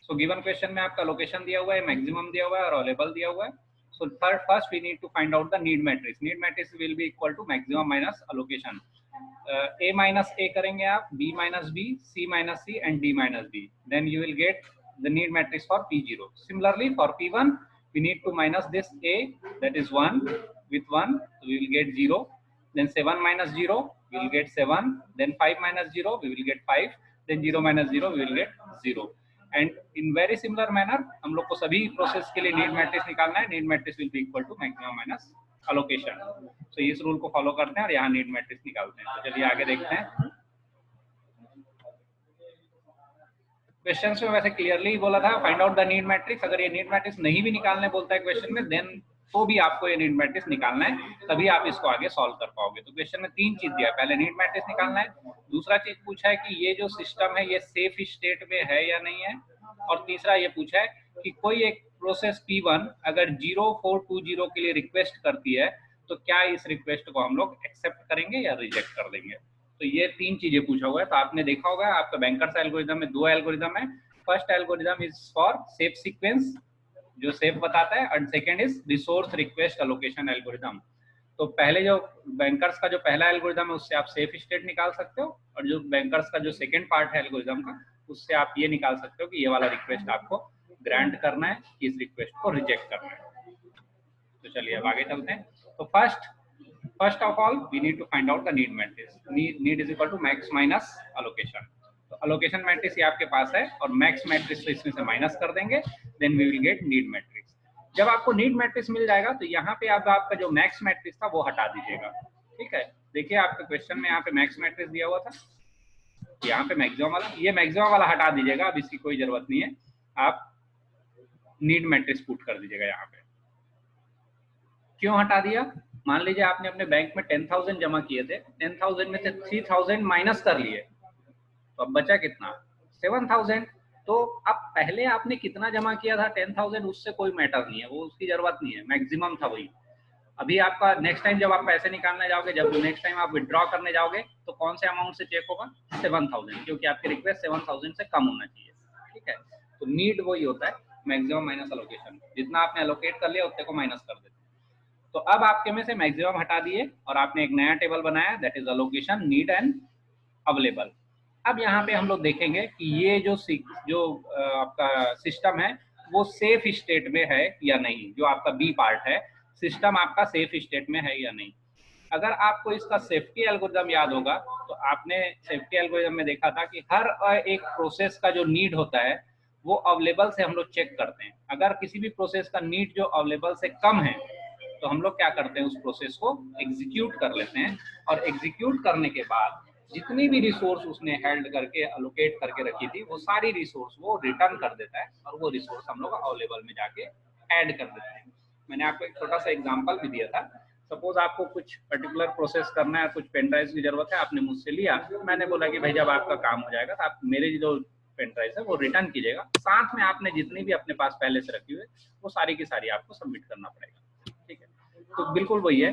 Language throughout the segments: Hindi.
सो गिवन क्वेश्चन में आपका लोकेशन दिया हुआ है, मैक्सिमम दिया हुआ है और अवेलेबल दिया हुआ है. So first we need to find out the need matrix. Need matrix will be equal to maximum minus allocation. a minus a करेंगे आप, b minus b, c minus c and d minus d. Then you will get the need matrix for p0. Similarly for p1 we need to minus this a, that is 1, with 1 so we will get 0. Then 7 minus 0 we will get 7. Then 5 minus 0 we will get 5. Then 0 minus 0 we will get 0. And in very similar manner हम लोग को सभी प्रोसेस के लिए नीड मैट्रिक्स निकालना है. Need matrix will be equal to maximum minus allocation. तो इस रूल को फॉलो करते हैं और यहाँ नीड मैट्रिक्स निकालते हैं. तो चलिए आगे देखते हैं. क्वेश्चन में वैसे क्लियरली बोला था find out the need matrix. अगर ये नीड मैट्रिक्स नहीं भी निकालने बोलता है क्वेश्चन में, देन तो भी आपको ये नीड मैट्रिक्स निकालना है, तभी आप इसको आगे सॉल्व कर पाओगे. तो क्वेश्चन में 3 चीज दिया है. पहले नीड मैट्रिक्स निकालना है, दूसरा चीज पूछा है कि ये जो सिस्टम है ये सेफ स्टेट में है या नहीं है, और तीसरा ये पूछा है कि कोई एक प्रोसेस P1 अगर 0420 के लिए रिक्वेस्ट करती है तो क्या इस रिक्वेस्ट को हम लोग एक्सेप्ट करेंगे या रिजेक्ट कर देंगे. तो ये 3 चीजें पूछा हुआ है. तो आपने देखा होगा आपका बैंकर्स एल्गोरिथम में 2 एल्गोरिथम है. First algorithm is for safe sequence जो सेफ बताता है, and second is resource request allocation algorithm. तो पहले जो बैंकर्स का जो पहला एल्गोरिथम है उससे आप सेफ स्टेट निकाल सकते हो, और जो बैंकर्स का जो सेकंड पार्ट है एल्गोरिथम का उससे आप ये निकाल सकते हो कि ये वाला रिक्वेस्ट आपको ग्रांट करना है कि इस रिक्वेस्ट को रिजेक्ट करना है. तो चलिए अब आगे चलते हैं. तो first of all we need to find out the need matrix. Need is equal to max minus allocation. तो अलोकेशन मैट्रिक्स ये आपके पास है और मैक्स मैट्रिक्स इसमें से माइनस कर देंगे, then we will get need matrix. जब आपको नीड मैट्रिक्स मिल जाएगा तो यहाँ पे आप आपका जो मैक्स मैट्रिक्स था वो हटा दीजिएगा. ठीक है, देखिए आपके क्वेश्चन में यहाँ पे मैक्स मैट्रिक्स दिया हुआ था, यहाँ पे मैक्सिमम वाला, ये मैक्सिमम वाला हटा दीजिएगा, अब इसकी कोई जरूरत नहीं है. आप नीड मैट्रिक्स पुट कर दीजिएगा यहाँ पे. क्यों हटा दिया? मान लीजिए आपने अपने बैंक में 10,000 जमा किए थे, 10,000 में से 3,000 माइनस कर लिए, तो अब बचा कितना? 7,000. तो अब पहले आपने कितना जमा किया था 10,000 उससे कोई मैटर नहीं है, वो उसकी जरूरत नहीं है, मैक्सिमम था वही. अभी आपका नेक्स्ट टाइम जब आप पैसे निकालने जाओगे, जब नेक्स्ट टाइम आप विड्रॉ करने जाओगे तो कौन से अमाउंट से चेक होगा? 7,000, क्योंकि आपकी रिक्वेस्ट 7,000 से कम होना चाहिए. ठीक है, तो नीड वही होता है मैक्सिमम माइनस अलोकेशन. जितना आपने अलोकेट कर लिया उतने को माइनस कर देते हैं. तो अब आपके में से मैक्सिमम हटा दिए और आपने एक नया टेबल बनाया, that is allocation, need and available. अब यहाँ पे हम लोग देखेंगे कि ये जो आपका सिस्टम है वो सेफ स्टेट में है या नहीं. जो आपका बी पार्ट है, सिस्टम आपका सेफ स्टेट में है या नहीं. अगर आपको इसका सेफ्टी एल्गोरिथम याद होगा तो आपने सेफ्टी एल्गोरिथम में देखा था कि हर एक प्रोसेस का जो नीड होता है वो अवेलेबल से हम लोग चेक करते हैं. अगर किसी भी प्रोसेस का नीड जो अवेलेबल से कम है तो हम लोग क्या करते हैं, उस प्रोसेस को एग्जीक्यूट कर लेते हैं, और एग्जीक्यूट करने के बाद जितनी भी रिसोर्स उसने हेल्ड करके अलोकेट करके रखी थी वो सारी रिसोर्स वो रिटर्न कर देता है, और वो रिसोर्स हम लोग अवेलेबल में जाके ऐड कर देते हैं. मैंने आपको एक छोटा सा एग्जांपल भी दिया था. सपोज आपको कुछ पर्टिकुलर प्रोसेस करना है, कुछ पेन ड्राइव की जरूरत है, आपने मुझसे लिया, मैंने बोला कि भाई जब आपका काम हो जाएगा तो आप मेरे जो पेन ड्राइव है वो रिटर्न कीजिएगा, साथ में आपने जितनी भी अपने पास पहले से रखी हुई वो सारी की सारी आपको सबमिट करना पड़ेगा. ठीक है, तो बिल्कुल वही है.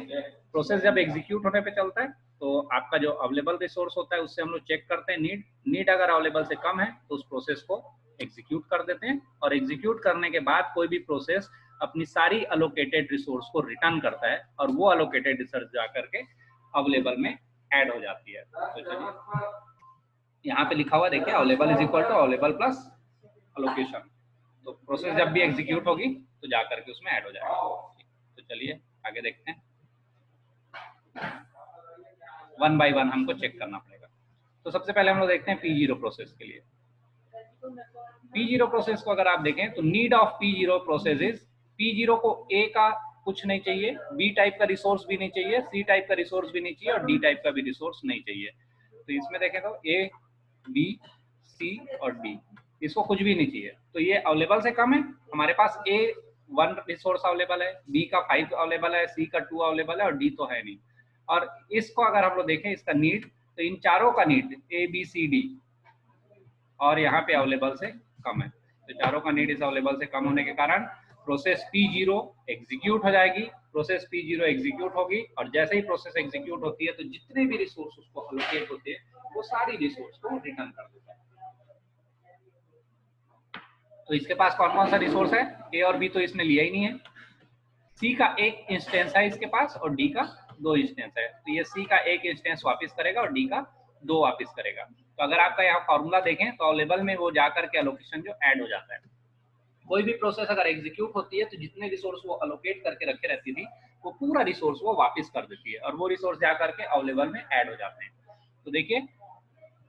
प्रोसेस जब एग्जीक्यूट होने पे चलता है तो आपका जो अवेलेबल रिसोर्स होता है उससे हम लोग चेक करते हैं नीड अगर अवेलेबल से कम है तो उस प्रोसेस को एग्जीक्यूट कर देते हैं, और एग्जीक्यूट करने के बाद कोई भी प्रोसेस अपनी सारी अलोकेटेड रिसोर्स को रिटर्न करता है, और वो अलोकेटेड रिसोर्स जा करके अवेलेबल में ऐड हो जाती है. तो चलिए यहाँ पे लिखा हुआ देखिए, available is equal to available plus allocation. तो प्रोसेस जब भी एग्जीक्यूट होगी तो जा करके उसमें ऐड हो जाएगा. तो चलिए आगे देखते हैं. वन बाय वन हमको चेक करना पड़ेगा. तो सबसे पहले हम लोग देखते हैं P0 प्रोसेस के लिए. P0 प्रोसेस को अगर आप देखें तो need of P0 process is, P0 को A का कुछ नहीं चाहिए, B टाइप का रिसोर्स भी नहीं चाहिए, C टाइप का रिसोर्स भी नहीं चाहिए, और D टाइप का भी रिसोर्स नहीं चाहिए. तो इसमें देखें तो A, B, C और D, इसको कुछ भी नहीं चाहिए. तो ये अवेलेबल से कम है. हमारे पास A 1 रिसोर्स अवेलेबल है, B का 5 अवेलेबल है, C का 2 अवेलेबल है, और D तो है नहीं. और इसको अगर हम लोग देखें इसका नीड, तो इन चारों का need A, B, C, D और यहाँ पे अवेलेबल से कम है. तो चारों का नीड इस अवेलेबल से कम होने के कारण प्रोसेस P0 एग्जीक्यूट हो जाएगी. प्रोसेस P0 एग्जीक्यूट होगी, और जैसे ही प्रोसेस एग्जीक्यूट होती है तो जितने भी रिसोर्स उसको अलोकेट होते हैं वो सारी रिसोर्स को रिटर्न कर देता है. तो इसके पास कौन कौन सा रिसोर्स है, ए और बी तो इसने लिया ही नहीं है, सी का एक इंस्टेंस है इसके पास और डी का 2 इंस्टेंस है, तो ये सी का एक इंस्टेंस वापस करेगा और डी का 2 वापस करेगा। तो अगर आपका यहाँ फॉर्मूला देखें तो अवेलेबल में वो जाकर के एलोकेशन जो ऐड हो जाता है। कोई भी प्रोसेस अगर एग्जीक्यूट होती है तो जितने रिसोर्स वो अलोकेट करके रखे रहती थी वो पूरा रिसोर्स वो वापस कर देती है और वो रिसोर्स जा करके अवेलेबल में ऐड हो जाते हैं। तो देखिए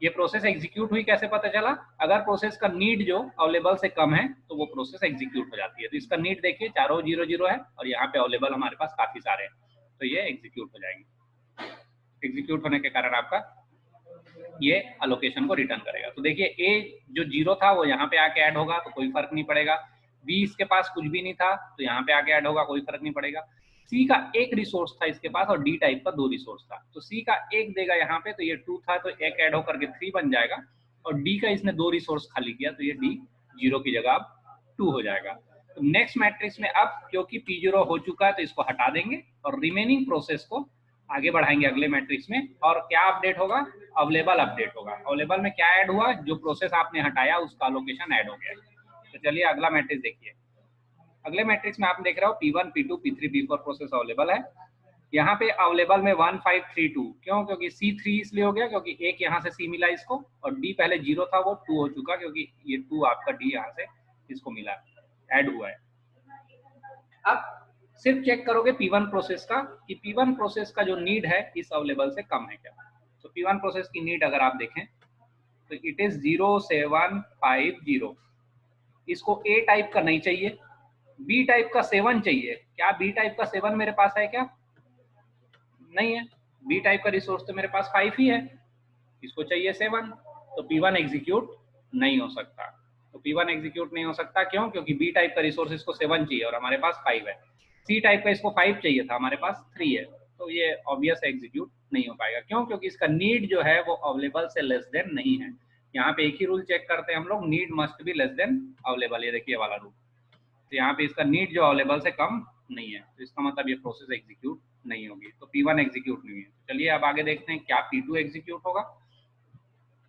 ये प्रोसेस एग्जीक्यूट हुई, कैसे पता चला, अगर प्रोसेस का नीड जो अवेलेबल से कम है तो वो प्रोसेस एग्जीक्यूट हो जाती है। तो इसका नीड देखिए चारों 0 0 है और यहाँ पे अवेलेबल हमारे पास काफी सारे हैं, तो ये एग्जीक्यूट हो जाएगी। एग्जीक्यूट होने के कारण आपका ये अलोकेशन को रिटर्न करेगा। तो देखिए ए जो 0 था वो यहाँ पे आके ऐड होगा तो कोई फर्क नहीं पड़ेगा, बी इसके पास कुछ भी नहीं था तो यहाँ पे आके ऐड होगा, कोई फर्क नहीं पड़ेगा, सी का एक रिसोर्स था इसके पास और डी टाइप का 2 रिसोर्स था, तो सी का एक देगा यहाँ पे, तो ये 2 था तो एक ऐड होकर के 3 बन जाएगा और डी का इसने 2 रिसोर्स खाली किया तो ये डी 0 की जगह अब 2 हो जाएगा। तो नेक्स्ट मैट्रिक्स में अब क्योंकि P0 हो चुका है तो इसको हटा देंगे और रिमेनिंग प्रोसेस को आगे बढ़ाएंगे अगले मैट्रिक्स में, और क्या अपडेट होगा, अवेलेबल अपडेट होगा। अवेलेबल में क्या ऐड हुआ, जो प्रोसेस आपने हटाया उसका लोकेशन ऐड हो गया। तो चलिए अगला मैट्रिक्स देखिए। अगले मैट्रिक्स में आप देख रहे हो P1 P2 P3 P4 process available है। यहाँ पे अवेलेबल में 1 5 3 2, क्यों, क्योंकि C3 इसलिए हो गया क्योंकि एक यहाँ से C मिला इसको और D पहले 0 था वो 2 हो चुका क्योंकि ये 2 आपका D यहाँ से इसको मिला, ऐड हुआ है। अब सिर्फ चेक करोगे P1 प्रोसेस का कि P1 प्रोसेस का जो नीड है इस अवेलेबल से कम है क्या। तो P1 प्रोसेस की नीड अगर आप देखें तो इट इज 0750, इसको A टाइप का नहीं चाहिए, B टाइप का 7 चाहिए। क्या B टाइप का 7 मेरे पास है क्या, नहीं है, B टाइप का रिसोर्स तो मेरे पास 5 ही है, इसको चाहिए 7, तो P1 एग्जीक्यूट नहीं हो सकता। तो P1 एग्जीक्यूट नहीं हो सकता क्यों, क्योंकि B टाइप का रिसोर्स इसको 7 चाहिए और हमारे पास 5 है, C टाइप का इसको 5 चाहिए था, हमारे पास 3 है, तो ये ऑब्वियस एग्जीक्यूट नहीं हो पाएगा। क्यों, क्योंकि इसका नीड जो है वो अवेलेबल से लेस देन नहीं है। यहाँ पे एक ही रूल चेक करते हैं हम लोग, need must be less than available, ये देखिए वाला रूल। तो यहाँ पे इसका नीड जो अवेलेबल से कम नहीं है, तो इसका मतलब ये प्रोसेस एग्जीक्यूट नहीं होगी, तो P1 एग्जीक्यूट नहीं है। चलिए अब आगे देखते हैं क्या P2 एग्जीक्यूट होगा।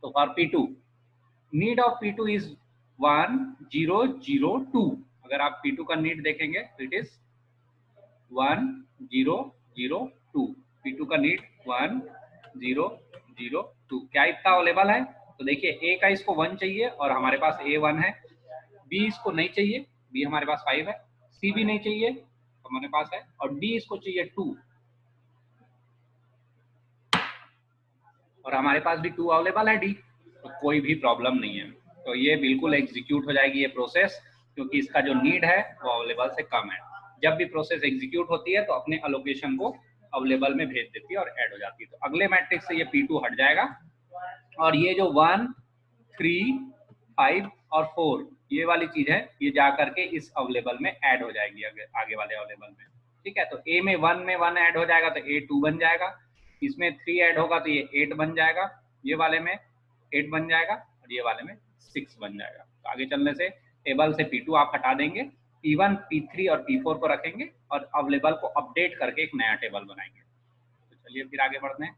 तो for P2 need of P2 is 1002। अगर आप P2 का नीड देखेंगे तो इट इज 1002, P2 का नीड 1002। क्या इतना अवेलेबल है, तो देखिए A का इसको 1 चाहिए और हमारे पास A 1 है, B इसको नहीं चाहिए, B हमारे पास 5 है, C भी नहीं चाहिए हमारे पास है, और D इसको चाहिए 2 और हमारे पास भी 2 अवेलेबल है D, तो कोई भी प्रॉब्लम नहीं है। तो ये बिल्कुल एग्जीक्यूट हो जाएगी ये प्रोसेस, क्योंकि इसका जो नीड है वो अवेलेबल से कम है। जब भी प्रोसेस एग्जीक्यूट होती है तो अपने अलोकेशन को अवेलेबल में भेज देती है और ऐड हो जाती है। तो अगले मैट्रिक्स से ये P2 हट जाएगा और ये जो 1 3 5 और 4 ये वाली चीज है ये जा करके इस अवेलेबल में ऐड हो जाएगी आगे वाले अवेलेबल में। ठीक है, तो A में 1 ऐड हो जाएगा तो A 2 बन जाएगा, इसमें 3 ऐड होगा तो ये 8 बन जाएगा, ये वाले में 8 बन जाएगा और ये वाले में 6 बन जाएगा। तो आगे चलने से टेबल से P2 आप हटा देंगे, P1 P3 और P4 को रखेंगे और अवेलेबल को अपडेट करके एक नया टेबल बनाएंगे। तो चलिए फिर आगे बढ़ते हैं।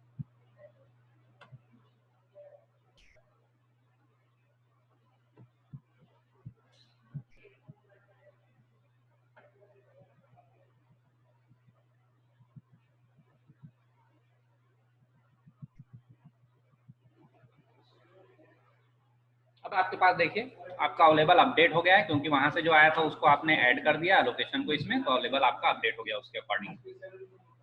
अब आपके पास देखिए आपका अवेलेबल अपडेट हो गया है, क्योंकि वहां से जो आया था उसको आपने ऐड कर दिया लोकेशन को इसमें, तो अवेलेबल आपका अपडेट हो गया उसके अकॉर्डिंग।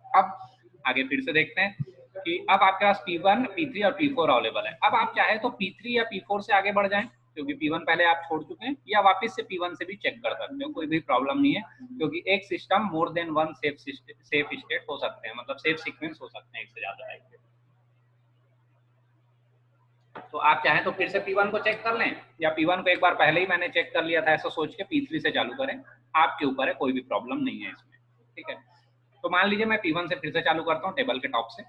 अब आगे फिर से देखते हैं कि अब आपके पास P1 P3 और P4 अवेलेबल है। अब आप चाहे तो P3 या P4 से आगे बढ़ जाएं, क्योंकि P1 पहले आप छोड़ चुके हैं, या वापस से P1 से भी चेक कर सकते हो, कोई भी प्रॉब्लम नहीं है, क्योंकि एक system more than 1 safe state हो सकते हैं, मतलब सेफ सीक्वेंस हो सकते हैं एक से ज्यादा टाइप के। तो आप चाहें तो फिर से P1 को चेक कर लें, या P1 को एक बार पहले ही मैंने चेक कर लिया था ऐसा सोच के P3 से चालू करें, आपके ऊपर है, कोई भी प्रॉब्लम नहीं है इसमें। ठीक है, तो मान लीजिए मैं P1 से फिर से चालू करता हूँ टेबल के टॉप से।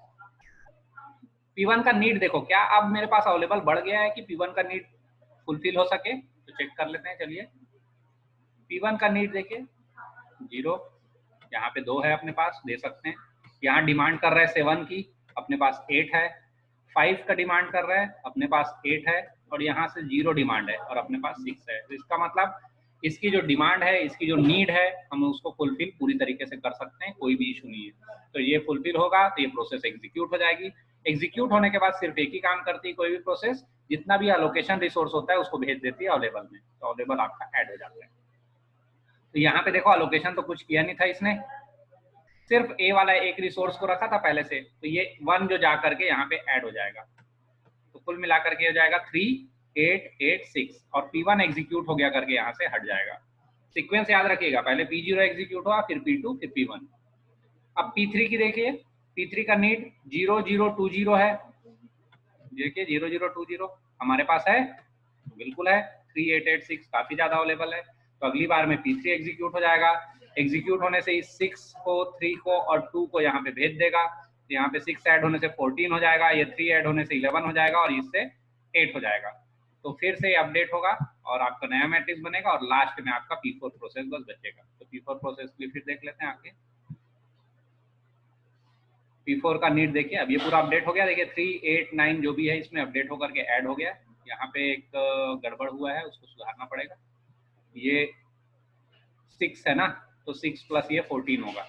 P1 का नीड देखो, क्या अब मेरे पास अवेलेबल बढ़ गया है कि P1 का नीड फुलफिल हो सके, तो चेक कर लेते हैं। चलिए P1 का नीड देखिए 0, यहाँ पे 2 है अपने पास, दे सकते हैं। यहाँ डिमांड कर रहा है 7 की, अपने पास 8 है, 5 का डिमांड कर रहा है, अपने पास 8 है, और यहाँ से 0 डिमांड है और अपने पास 6 है। तो इसका मतलब इसकी जो डिमांड है, इसकी जो नीड है, हम उसको फुलफिल पूरी तरीके से कर सकते हैं, कोई भी इशू नहीं है। तो ये फुलफिल होगा तो ये प्रोसेस एग्जीक्यूट हो जाएगी। एग्जीक्यूट होने के बाद सिर्फ एक ही काम करती है कोई भी प्रोसेस, जितना भी अलोकेशन रिसोर्स होता है उसको भेज देती है अवेलेबल में, तो अवेलेबल आपका ऐड हो जाता है। तो यहाँ पे देखो अलोकेशन तो कुछ किया नहीं था इसने, सिर्फ ए वाला एक रिसोर्स को रखा था पहले से, तो ये 1 जो जा करके यहाँ पे ऐड हो जाएगा। तो कुल मिलाकर के हो जाएगा 3 8 8 6 और P1 एग्जीक्यूट हो गया करके यहाँ से हट जाएगा। सीक्वेंस याद रखिएगा, पहले P0 एग्जीक्यूट हुआ, फिर P2, फिर P1। अब P3 की देखिए, P3 का नीड 0 0 2 0 है, देखिए 0 0 2 0 हमारे पास है, बिल्कुल है। 3 8 8 6 काफी ज्यादा अवेलेबल है, तो अगली बार में P3 एग्जीक्यूट हो जाएगा। एग्जीक्यूट होने से इस 6 को 3 को और 2 को यहाँ पे भेज देगा, तो यहाँ पे 6 ऐड होने से 14 हो जाएगा, ये 3 ऐड होने से 11 हो जाएगा और इससे 8 हो जाएगा। तो फिर से अपडेट होगा और आपका नया मैट्रिक्स बनेगा और लास्ट में आपका P4 प्रोसेस बस बचेगा। तो P4 प्रोसेस भी फिर देख लेते हैं आगे। P4 का नीड देखिए, अब ये पूरा अपडेट हो गया, देखिए 3 8 9 जो भी है इसमें अपडेट होकर के ऐड हो गया। यहाँ पे एक गड़बड़ हुआ है, उसको सुधारना पड़ेगा। ये 6 है ना, तो 6 प्लस ये 14 होगा,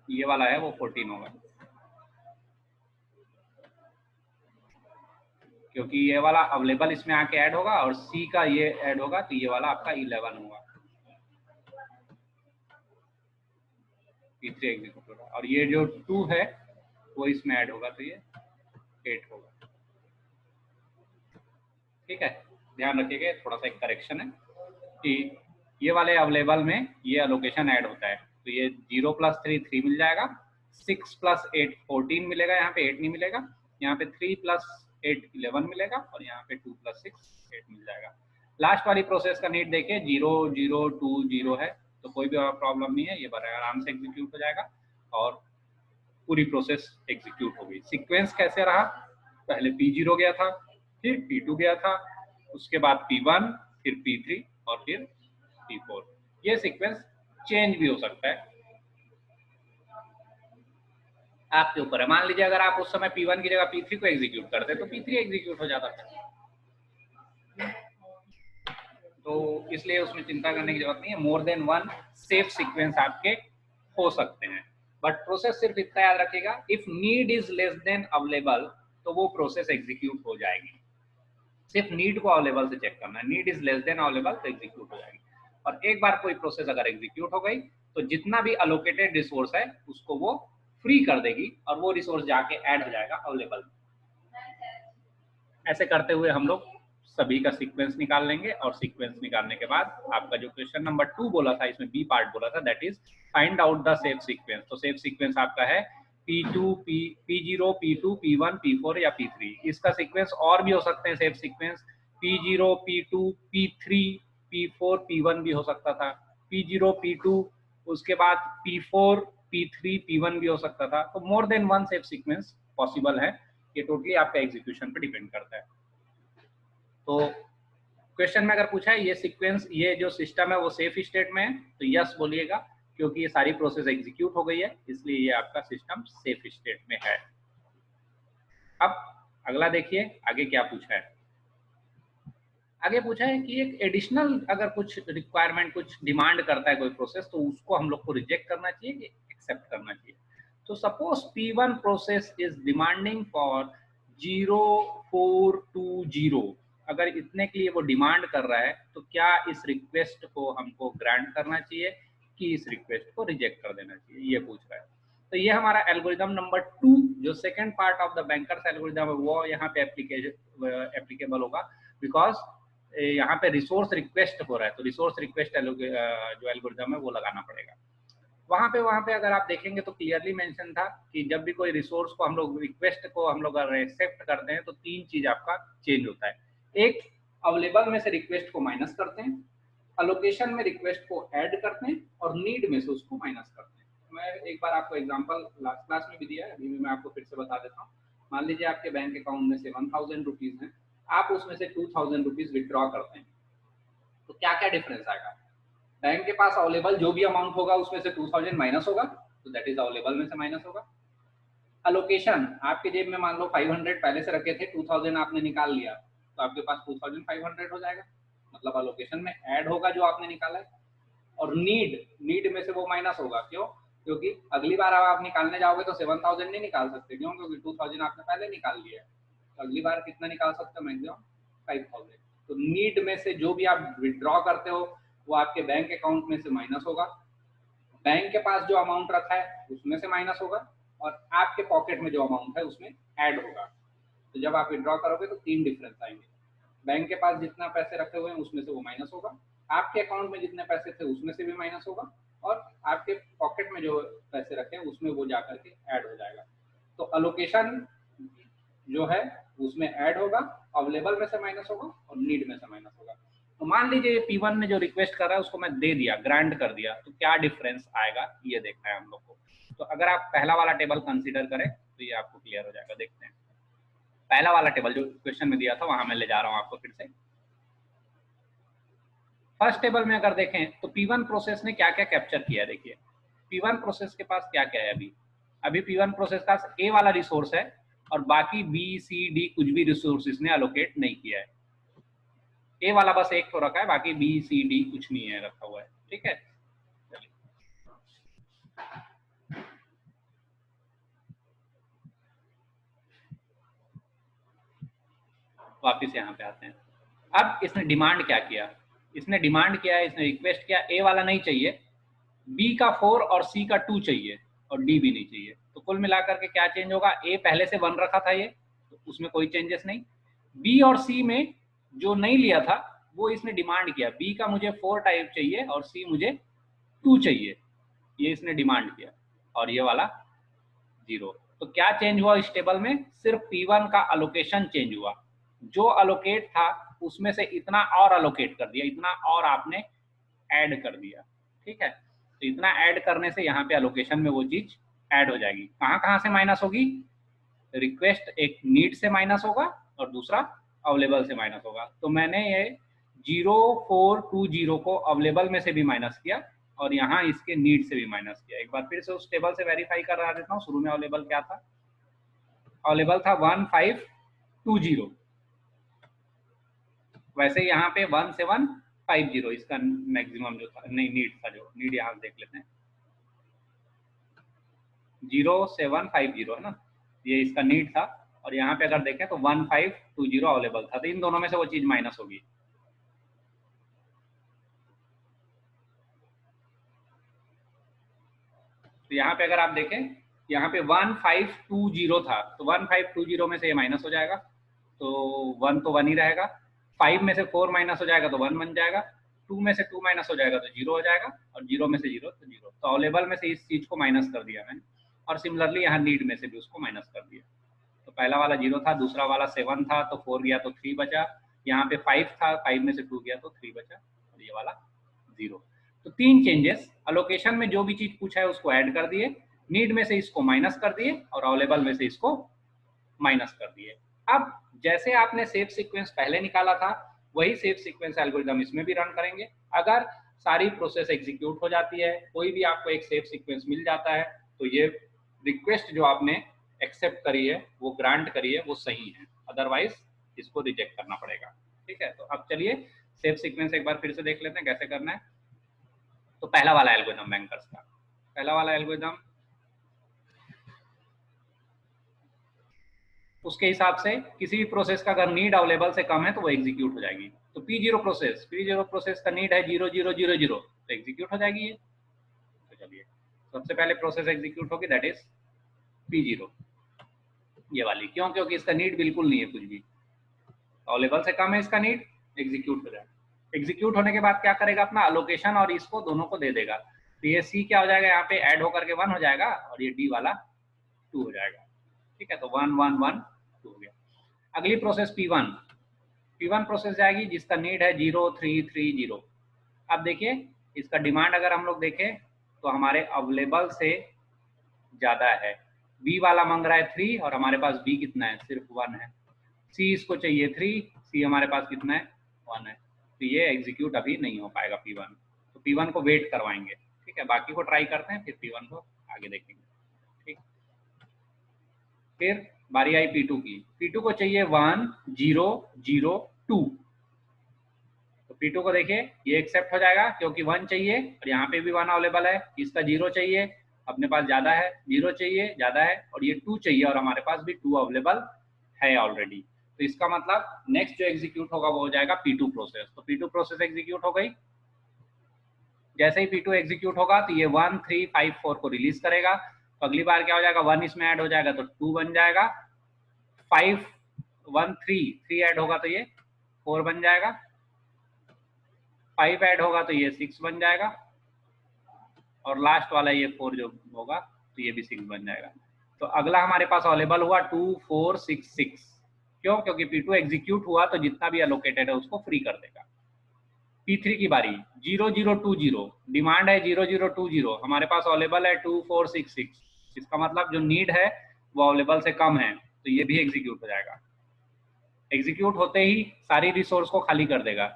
ये वाला है वो 14 होगा, क्योंकि ये वाला अवेलेबल इसमें आके ऐड होगा और सी का ये ऐड होगा, तो ये वाला आपका 11 होगा, P3 एग्जीक्यूट होगा, और ये जो 2 है वो इसमें ऐड होगा, तो ये 8 होगा। ठीक है, ध्यान रखिएगा, थोड़ा सा एक करेक्शन है कि ये वाले अवेलेबल में ये अलोकेशन ऐड होता है, तो ये 0 + 3 3 मिल जाएगा, 6 + 8 14 मिलेगा, यहाँ पे 8 नहीं मिलेगा, यहाँ पे 3 + 8 11 मिलेगा और यहाँ पे 2 + 6 8 मिल जाएगा। लास्ट वाली प्रोसेस का नीड देखिए 0 0 2 0 है, तो कोई भी प्रॉब्लम नहीं है, ये बड़ा आराम से एग्जीक्यूट हो जाएगा और पूरी प्रोसेस एग्जीक्यूट हो गई। सीक्वेंस कैसे रहा, पहले P0 गया था, फिर P2 गया था, उसके बाद P1, फिर P3 और फिर P4। ये सीक्वेंस चेंज भी हो सकता है, आपके ऊपर है। मान लीजिए अगर आप उस समय P1 की जगह P3 को एग्जीक्यूट करते तो P3 एग्जीक्यूट हो जाता था, तो इसलिए उसमें चिंता करने की जरूरत नहीं है। मोर देन 1 सेफ सीक्वेंस आपके हो सकते हैं, बट प्रोसेस सिर्फ इतना याद रखिएगा, if need is less than available तो वो प्रोसेस एग्जीक्यूट हो जाएगी। सिर्फ नीड को अवेलेबल से चेक करना है, need is less than available तो एग्जीक्यूट हो जाएगी। और एक बार कोई प्रोसेस अगर एग्जीक्यूट हो गई तो जितना भी अलोकेटेड रिसोर्स है उसको वो फ्री कर देगी और वो रिसोर्स जाके ऐड हो जाएगा अवेलेबल। ऐसे करते हुए हम लोग सभी का सीक्वेंस निकाल लेंगे और सीक्वेंस निकालने के बाद आपका जो क्वेश्चन नंबर 2 बोला था, इसमें बी पार्ट बोला था, that is find out the safe sequence. तो सेफ सीक्वेंस आपका है P2 P0 P2 P1 P4 या P3। इसका सीक्वेंस और भी हो सकते हैं safe sequence, P0 P2 P3 P4 P1 भी हो सकता था, P0 P2 उसके बाद P4 P3 P1 भी हो सकता था। तो more than 1 safe sequence possible है, ये टोटली आपका एग्जीक्यूशन पे डिपेंड करता है। तो क्वेश्चन में अगर पूछा है ये सीक्वेंस, ये जो सिस्टम है वो सेफ स्टेट में है, तो यस बोलिएगा, क्योंकि ये सारी प्रोसेस एग्जीक्यूट हो गई है, इसलिए ये आपका सिस्टम सेफ स्टेट में है। अब अगला देखिए आगे क्या पूछा है। आगे पूछा है कि एक एडिशनल अगर कुछ रिक्वायरमेंट, कुछ डिमांड करता है कोई प्रोसेस, तो उसको हम लोग को रिजेक्ट करना चाहिए कि एक्सेप्ट करना चाहिए। तो suppose P1 process is demanding for 0420, अगर इतने के लिए वो डिमांड कर रहा है तो क्या इस रिक्वेस्ट को हमको ग्रांट करना चाहिए कि इस रिक्वेस्ट को रिजेक्ट कर देना चाहिए, ये पूछ रहा है। तो ये हमारा एल्गोरिदम नंबर 2 जो second part of the bankers algorithm है वो यहाँ पे एप्लीकेबल होगा, बिकॉज यहाँ पे रिसोर्स रिक्वेस्ट हो रहा है, तो रिसोर्स रिक्वेस्ट जो एल्गोरिदम है वो लगाना पड़ेगा। वहाँ पे अगर आप देखेंगे तो क्लियरली मेंशन था कि जब भी कोई रिसोर्स को हम लोग रिक्वेस्ट को हम लोग अगर एक्सेप्ट करते हैं तो 3 चीज आपका चेंज होता है। एक, अवेलेबल में से रिक्वेस्ट को माइनस करते हैं, अलोकेशन में रिक्वेस्ट को ऐड करते हैं और नीड में से उसको माइनस करते हैं। मैं एक बार आपको एग्जांपल लास्ट क्लास में भी दिया है, अभी भी मैं आपको फिर से बता देता हूँ। मान लीजिए आपके बैंक अकाउंट में से 1000 रुपीज है, आप उसमें से 2000 रुपीज विथड्रॉ करते हैं, तो क्या क्या डिफरेंस आएगा। बैंक के पास अवेलेबल जो भी अमाउंट होगा उसमें से 2000 माइनस होगा, तो दैट इज अवेलेबल में से माइनस होगा। अलोकेशन, आपके जेब में मान लो 500 पहले से रखे थे, 2000 आपने निकाल लिया, तो आपके पास 2500 हो जाएगा, मतलब अलोकेशन में ऐड होगा जो आपने निकाला है, और नीड में से वो माइनस होगा। क्यों? क्योंकि अगली बार आप निकालने जाओगे तो 7000 नहीं निकाल सकते। क्यों? क्योंकि 2000 आपने पहले निकाल लिया है, तो अगली बार कितना निकाल सकते हो? मैक्सिमम 5000। तो नीड में से जो भी आप विड्रॉ करते हो वो आपके बैंक अकाउंट में से माइनस होगा, बैंक के पास जो अमाउंट रखा है उसमें से माइनस होगा, और आपके पॉकेट में जो अमाउंट है उसमें ऐड होगा। तो जब आप विड्रॉ करोगे तो 3 डिफरेंस आएंगे। बैंक के पास जितना पैसे रखे हुए हैं उसमें से वो माइनस होगा, आपके अकाउंट में जितने पैसे थे उसमें से भी माइनस होगा, और आपके पॉकेट में जो पैसे रखे हैं उसमें वो जाकर के ऐड हो जाएगा। तो अलोकेशन जो है उसमें ऐड होगा, अवेलेबल में से माइनस होगा और नीड में से माइनस होगा। तो मान लीजिए P1 ने जो रिक्वेस्ट कर रहा है उसको मैं दे दिया, ग्रांट कर दिया, तो क्या डिफरेंस आएगा ये देखना है हम लोग को। तो अगर आप पहला वाला टेबल कंसीडर करें तो ये आपको क्लियर हो जाएगा। देखते हैं पहला वाला टेबल जो क्वेश्चन में दिया था वहां मैं ले जा रहा हूं आपको फिर से। फर्स्ट टेबल में अगर देखें तो P1 प्रोसेस ने क्या क्या कैप्चर किया है। देखिए P1 प्रोसेस के पास क्या क्या है। अभी P1 प्रोसेस का A वाला रिसोर्स है और बाकी B C D कुछ भी रिसोर्स इसने अलोकेट नहीं किया है। A वाला बस एक तो रखा है, बाकी B C D कुछ नहीं है रखा हुआ है। ठीक है, वापिस यहाँ पे आते हैं। अब इसने डिमांड क्या किया, इसने डिमांड किया है, इसने रिक्वेस्ट किया A वाला नहीं चाहिए, B का 4 और C का 2 चाहिए और D भी नहीं चाहिए। तो कुल मिलाकर के क्या चेंज होगा, A पहले से 1 रखा था ये, तो उसमें कोई चेंजेस नहीं। B और C में जो नहीं लिया था वो इसने डिमांड किया, B का मुझे 4 टाइप चाहिए और C मुझे 2 चाहिए, ये इसने डिमांड किया, और ये वाला 0। तो क्या चेंज हुआ इस टेबल में, सिर्फ P1 का अलोकेशन चेंज हुआ। जो अलोकेट था उसमें से इतना और अलोकेट कर दिया, इतना और आपने ऐड कर दिया। ठीक है, तो इतना ऐड करने से यहाँ पे अलोकेशन में वो चीज ऐड हो जाएगी। कहाँ कहाँ से माइनस होगी, रिक्वेस्ट एक नीड से माइनस होगा और दूसरा अवेलेबल से माइनस होगा। तो मैंने ये 0420 को अवेलेबल में से भी माइनस किया और यहाँ इसके नीड से भी माइनस किया। एक बार फिर से उस टेबल से वेरीफाई करा देता हूँ। शुरू में अवेलेबल क्या था, अवेलेबल था 1520, वैसे यहाँ पे 1750 इसका मैक्सिमम जो था, नहीं नीड था, जो नीड यहाँ देख लेते हैं 0750 है ना, ये इसका नीड था, और यहाँ पे अगर देखें तो 1520 अवेलेबल था। तो इन दोनों में से वो चीज माइनस होगी। तो यहाँ पे अगर आप देखें, यहाँ पे 1520 था, तो 1520 में से ये माइनस हो जाएगा, तो 1 तो 1 ही रहेगा। 5 में से 4 माइनस हो जाएगा तो 1 बन जाएगा, 2 में से 2 माइनस हो जाएगा तो 0 हो जाएगा, और 0 में से 0 तो 0। तो अवेलेबल में से इस चीज को माइनस कर दिया मैंने, और सिमिलरली यहाँ नीड में से भी उसको माइनस कर दिया। तो पहला वाला 0 था, दूसरा वाला 7 था तो 4 गया तो 3 बचा, यहाँ पे 5 था, 5 में से 2 गया तो 3 बचा, और ये वाला 0। तो 3 चेंजेस, अलोकेशन में जो भी चीज पूछा है उसको ऐड कर दिए, नीड में से इसको माइनस कर दिए, और अवेलेबल में से इसको माइनस कर दिए। अब जैसे आपने सेफ सीक्वेंस पहले निकाला था वही सेफ सीक्वेंस एल्गोरिथम इसमें भी रन करेंगे। अगर सारी प्रोसेस एग्जीक्यूट हो जाती है, कोई भी आपको एक सेफ सीक्वेंस मिल जाता है, तो ये रिक्वेस्ट जो आपने एक्सेप्ट करी है, वो ग्रांट करी है, वो सही है, अदरवाइज इसको रिजेक्ट करना पड़ेगा। ठीक है, तो अब चलिए सेफ सीक्वेंस एक बार फिर से देख लेते हैं कैसे करना है। तो पहला वाला एल्गोरिथम बैंकर्स का, पहला वाला एल्गोरिथम उसके हिसाब से किसी भी प्रोसेस का अगर नीड अवेलेबल से कम है तो वो एग्जीक्यूट हो जाएगी। तो P0 प्रोसेस का नीड है 0000, तो एग्जीक्यूट हो जाएगी ये। तो चलिए सबसे पहले प्रोसेस एग्जीक्यूट होगी, दैट इज P0, ये वाली। क्यों? क्योंकि इसका नीड बिल्कुल नहीं है कुछ भी, अवेलेबल से कम है इसका नीड, एग्जीक्यूट हो जाएगा। एग्जीक्यूट होने के बाद क्या करेगा, अपना अलोकेशन और इसको दोनों को दे देगा। तो ये C क्या हो जाएगा, यहाँ पे ऐड होकर के 1 हो जाएगा, और ये D वाला 2 हो जाएगा। ठीक है, तो 1 1 1 2 हो गया। अगली प्रोसेस P1 प्रोसेस जाएगी जिसका नीड है 0330। अब देखिए इसका डिमांड अगर हम लोग देखें तो हमारे अवेलेबल से ज्यादा है, B वाला मांग रहा है 3 और हमारे पास B कितना है, सिर्फ 1 है। C इसको चाहिए 3, C हमारे पास कितना है, 1 है। तो ये एग्जीक्यूट अभी नहीं हो पाएगा P1, तो P1 को वेट करवाएंगे। ठीक है, बाकी को ट्राई करते हैं, फिर P1 को आगे देखेंगे। ठीक, फिर बारी आई P2 की। P2 को चाहिए 1002, तो P2 को देखिए ये एक्सेप्ट हो जाएगा क्योंकि 1 चाहिए और यहाँ पे भी 1 अवेलेबल है, इसका 0 चाहिए, अपने पास ज़्यादा है, 0 चाहिए ज़्यादा है, और ये 2 चाहिए और हमारे पास भी 2 अवेलेबल है ऑलरेडी। तो इसका मतलब नेक्स्ट जो एग्जीक्यूट होगा वो हो जाएगा P2 प्रोसेस। तो P2 प्रोसेस एग्जीक्यूट हो गई। जैसे ही P2 एग्जीक्यूट होगा तो ये 1 3 5 4 को रिलीज करेगा। तो अगली बार क्या हो जाएगा, 1 इसमें ऐड हो जाएगा तो 2 बन जाएगा, 5 1 3 ऐड होगा तो ये 4 बन जाएगा, 5 ऐड होगा तो ये 6 बन जाएगा, और लास्ट वाला ये 4 जो होगा तो ये भी 6 बन जाएगा। तो अगला हमारे पास अवेलेबल हुआ 2 4 6 6। क्यों? क्योंकि P2 एग्जीक्यूट हुआ तो जितना भी एलोकेटेड है उसको फ्री कर देगा। P3 की बारी 0020, डिमांड है 0020, हमारे पास अवेलेबल है 2466। इसका मतलब जो नीड है वो अवेलेबल से कम है, तो ये भी एग्जीक्यूट हो जाएगा। एग्जीक्यूट होते ही सारी रिसोर्स को खाली कर देगा।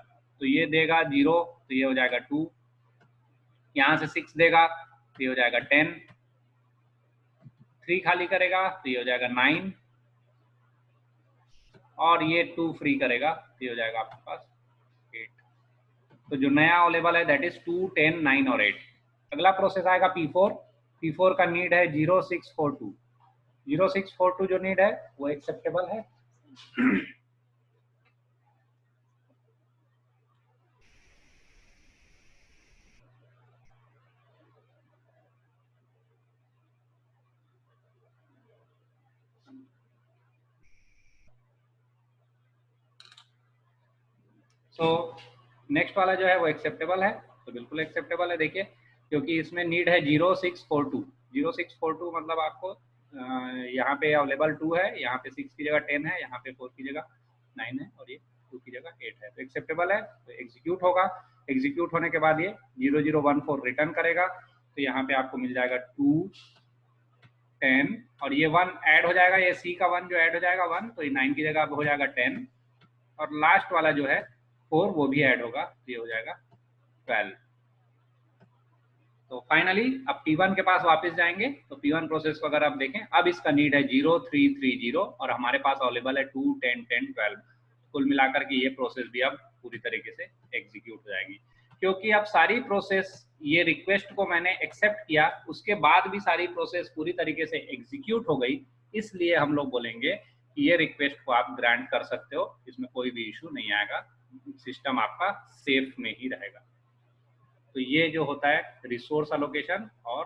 तो ये देगा 0 तो ये हो जाएगा 2, यहाँ से 6 देगा तो ये हो जाएगा 10, 3 खाली करेगा तो ये हो जाएगा 9, और ये 2 फ्री करेगा तो ये हो जाएगा आपके पास 8। तो जो नया अवेलेबल है दैट इज 2 10 9 और 8। अगला प्रोसेस आएगा P4। P4 का नीड है 0642। 0642 जो नीड है वो एक्सेप्टेबल है। तो नेक्स्ट वाला जो है वो एक्सेप्टेबल है, तो बिल्कुल एक्सेप्टेबल है। देखिए क्योंकि इसमें नीड है 0642। 0642 मतलब आपको यहाँ पे अवेलेबल 2 है, यहाँ पे 6 की जगह 10 है, यहाँ पे 4 की जगह 9 है, और ये 2 की जगह 8 है। तो एक्सेप्टेबल है, तो एग्जीक्यूट होगा। एग्जीक्यूट होने के बाद ये 0014 रिटर्न करेगा। तो यहाँ पे आपको मिल जाएगा 2 10, और ये 1 ऐड हो जाएगा, ये C का 1 जो ऐड हो जाएगा 1, तो ये 9 की जगह अब हो जाएगा 10, और लास्ट वाला जो है 4 वो भी ऐड होगा, ये हो जाएगा 12। तो फाइनली अब P1 के पास वापस जाएंगे। तो P1 प्रोसेस को अगर आप देखें, अब इसका नीड है 0330, और हमारे पास अवेलेबल है 2 10 10 12। कुल मिलाकर के ये प्रोसेस भी अब पूरी तरीके से एग्जीक्यूट हो जाएगी, क्योंकि अब सारी प्रोसेस, ये रिक्वेस्ट को मैंने एक्सेप्ट किया, उसके बाद भी सारी प्रोसेस पूरी तरीके से एग्जीक्यूट हो गई, इसलिए हम लोग बोलेंगे कि ये रिक्वेस्ट को आप ग्रांट कर सकते हो, इसमें कोई भी इशू नहीं आएगा, सिस्टम आपका सेफ में ही रहेगा। तो ये जो होता है रिसोर्स अलोकेशन, और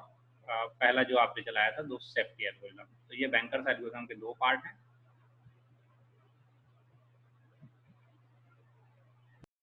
पहला जो आपने चलाया था दो सेफ्टी एल्गोरिथम। तो ये बैंकर्स एल्गोरिथम के दो पार्ट हैं।